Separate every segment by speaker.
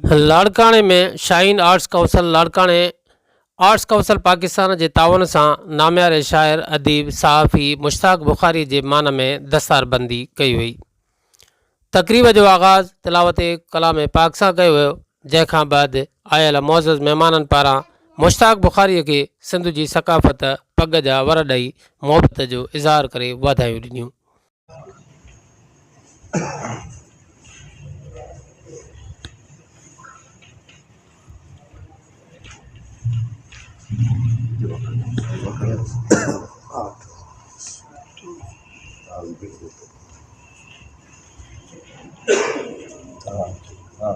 Speaker 1: लाड़काने में Shaheen arts council लाड़काने arts council Pakistan के तावन से नामियारे शायर अदीब सहाफ़ी मुश्ताक बुखारी के मान में दस्तारबंदी कई हुई। तकरीब जो आगाज़ तिलावत कलाम पाक से कयो हुयो, जैखां बाद आयल मोअज़्ज़ज़ मेहमानन पारा मुश्ताक बुखारी के सिंध की सकाफ़त पग जा वर ॾेई मोहब्बत जो इज़हार करे वाधायूं ॾिनियूं।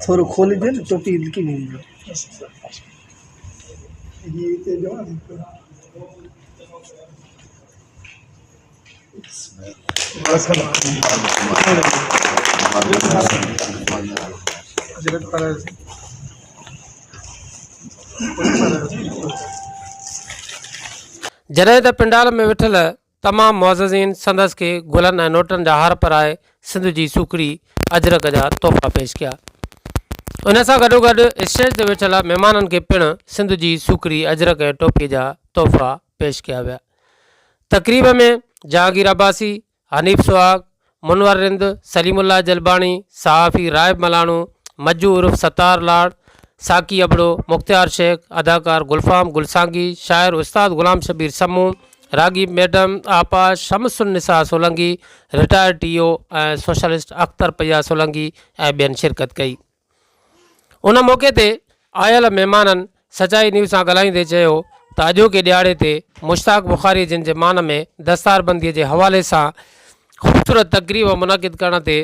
Speaker 2: थोड़ा खोल दे ना टोपी की नहीं
Speaker 1: जॾहिं त पिंडाल में वेठल तमाम मुअज़्ज़ज़ीन संदस के गुलन ऐं नोटन जा हार पराए सिंध जी सूखड़ी अजरक जा तोहफ़ा पेश किया। उन सां गॾोगॾु स्टेज ते वेठल महिमाननि खे पिणु सिंध जी सूखड़ी अजरक ऐं टोपी जा तोहफ़ा पेश किया विया। तक़रीब में जहांगीर अब्बासी, हनीफ़ सुहाग, मुनवर रिंद, सलीमुल्लाह जलबाणी, सहाफ़ी राइब मलाणू, मज्जू उर्फ़ सत्तार लाड़, साकी अबड़ो, मुख्तियार शेख, अदाकार गुलफाम गुलसांगी, शायर उस्ताद गुलाम शबीर समूह, रागी मैडम आपा शमसुन्निसा सोलंगी, रिटायर्ड टीओ ऐं सोशलिस्ट अख्तर पया सोलंगी ऐं ॿियनि शिरकत कई। उन मौक़े ते आयल महिमाननि सचाई न्यूज़ सां ॻाल्हाईंदे चयो त अॼोके ॾियारे ते मुश्ताक बुखारी जिन जे मान में दस्तारबंदीअ जे हवाले सां ख़ूबसूरत तक़रीब मुनक़िद करण ते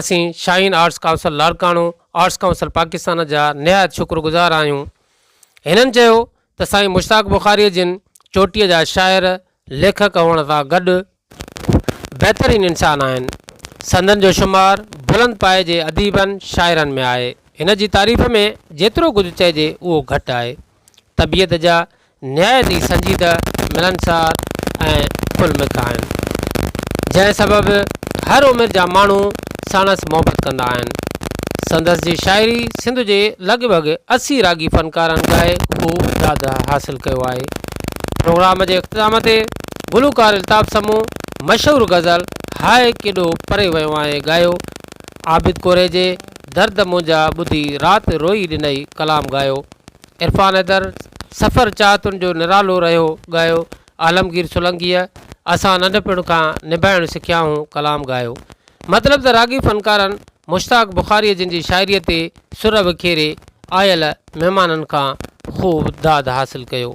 Speaker 1: असीं Shaheen arts council Larkana arts council Pakistan जा निहायत शुक्रगुज़ार आहियूं। हिननि चयो त साईं मुश्ताक बुखारी जिन चोटीअ जा शाइर लेखक हुअण सां गॾु बहितरीन इंसान आहिनि। संदन जो शुमार बुलंद पाए जे अदीबनि शाइरनि में आहे। हिन जी तारीफ़ में जेतिरो कुझु चइजे उहो घटि आहे। तबियत जा निहायत ई संजीदा, मिलनसार ऐं खुलमिख आहिनि, जंहिं सबबु हर उमिरि जा माण्हू साणसि मोहबत कंदा आहिनि। संदसि जी शाइरी सिंध जे लॻभॻि 80 रागी फ़नकारनि ॻाए ख़ूब दाद हासिलु कयो आहे। प्रोग्राम जे इख़्तिताम ते गुलूकार अल्ताफ़ समूह मशहूरु गज़ल हाय केॾो परे वियो आहे ॻायो। आबिद कोरे जे दर्द मुंहिंजा ॿुधी राति रोई ॾिनई कलाम ॻायो। इरफान हैदर सफ़र चाहतुनि जो निरालो रहियो ॻायो। आलमगीर सोलंगीअ असां नंढपिण खां निभाइणु सिखियाऊं कलाम ॻायो। मतिलबु त रागी फ़नकारनि मुश्ताक बुखारी जिन जी शाइरीअ ते सुर विखेरे आयल महिमाननि खां ख़ूब दाद हासिलु कयो।